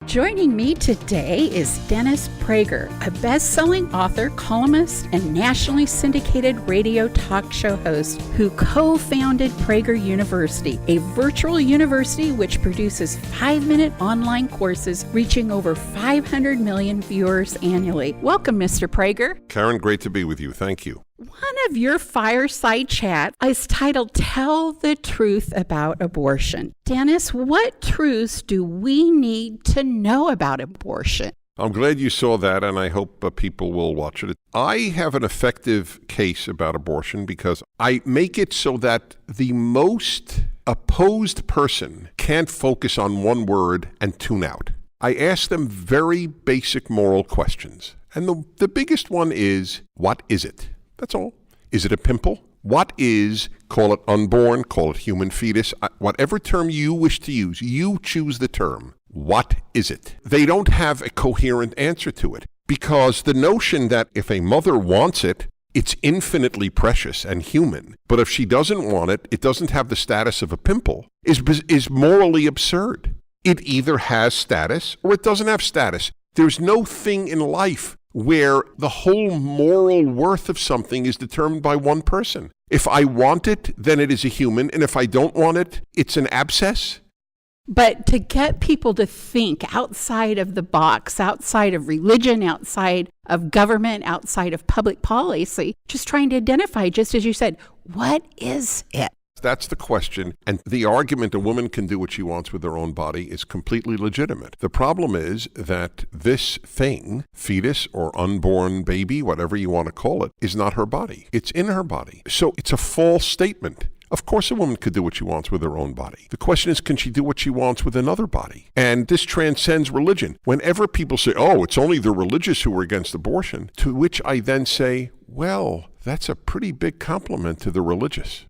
Joining me today is Dennis Prager, a best-selling author, columnist, and nationally syndicated radio talk show host who co-founded Prager University, a virtual university which produces 5-minute online courses reaching over 500 million viewers annually. Welcome, Mr. Prager. Karen, great to be with you. Thank you. One of your fireside chats is titled, Tell the Truth About Abortion. Dennis, what truths do we need to know about abortion? I'm glad you saw that, and I hope people will watch it. I have an effective case about abortion because I make it so that the most opposed person can't focus on one word and tune out. I ask them very basic moral questions. And the biggest one is, what is it? That's all. Is it a pimple? What is, call it unborn, call it human fetus, whatever term you wish to use, you choose the term. What is it? They don't have a coherent answer to it because the notion that if a mother wants it, it's infinitely precious and human, but if she doesn't want it, it doesn't have the status of a pimple, is morally absurd. It either has status or it doesn't have status. There's no thing in life where the whole moral worth of something is determined by one person. If I want it, then it is a human, and if I don't want it, it's an abscess. But to get people to think outside of the box, outside of religion, outside of government, outside of public policy, just trying to identify, just as you said, what is it? That's the question, and the argument a woman can do what she wants with her own body is completely legitimate. The problem is that this thing, fetus or unborn baby, whatever you want to call it, is not her body. It's in her body. So it's a false statement. Of course a woman could do what she wants with her own body. The question is, can she do what she wants with another body? And this transcends religion. Whenever people say, oh, it's only the religious who are against abortion, to which I then say, well, that's a pretty big compliment to the religious.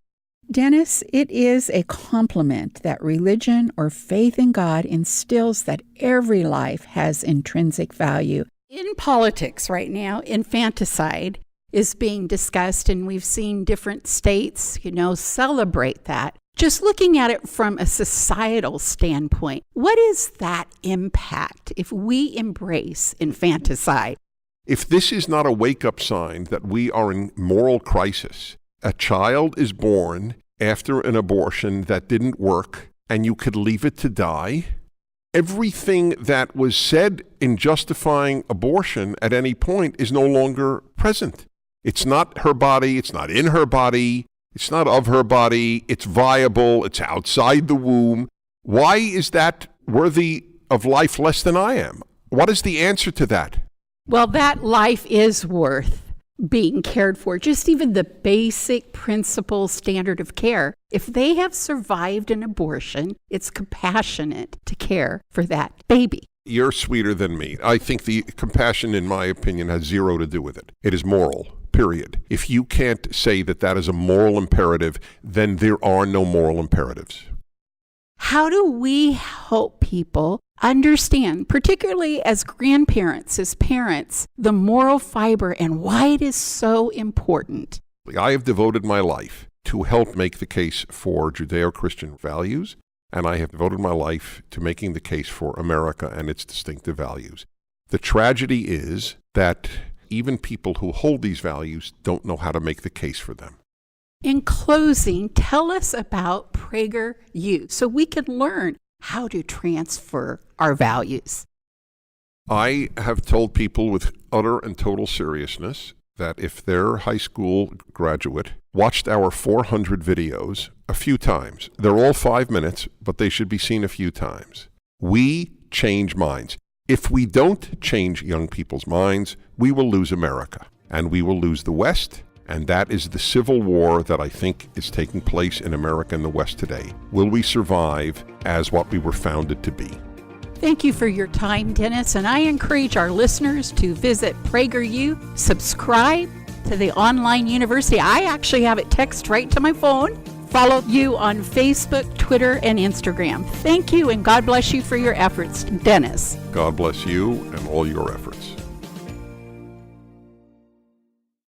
Dennis, it is a compliment that religion or faith in God instills that every life has intrinsic value. In politics right now, infanticide is being discussed, and we've seen different states, celebrate that. Just looking at it from a societal standpoint, what is that impact if we embrace infanticide? If this is not a wake-up sign that we are in moral crisis, a child is born after an abortion that didn't work, and you could leave it to die. Everything that was said in justifying abortion at any point is no longer present. It's not her body, it's not in her body, it's not of her body, it's viable, it's outside the womb. Why is that worthy of life less than I am? What is the answer to that? Well, that life is worth being cared for. Just even the basic principle standard of care. If they have survived an abortion, it's compassionate to care for that baby. You're sweeter than me. I think the compassion, in my opinion, has zero to do with it. It is moral, period. If you can't say that that is a moral imperative, then there are no moral imperatives. How do we help people understand, particularly as grandparents, as parents, the moral fiber and why it is so important? I have devoted my life to help make the case for Judeo-Christian values, and I have devoted my life to making the case for America and its distinctive values. The tragedy is that even people who hold these values don't know how to make the case for them. In closing, tell us about PragerU so we can learn how to transfer our values. I have told people with utter and total seriousness that if their high school graduate watched our 400 videos a few times, they're all 5 minutes, but they should be seen a few times. We change minds. If we don't change young people's minds, we will lose America, and we will lose the West. And that is the civil war that I think is taking place in America and the West today. Will we survive as what we were founded to be? Thank you for your time, Dennis, and I encourage our listeners to visit PragerU, subscribe to the online university. I actually have it text right to my phone. Follow you on Facebook, Twitter, and Instagram. Thank you, and God bless you for your efforts, Dennis. God bless you and all your efforts.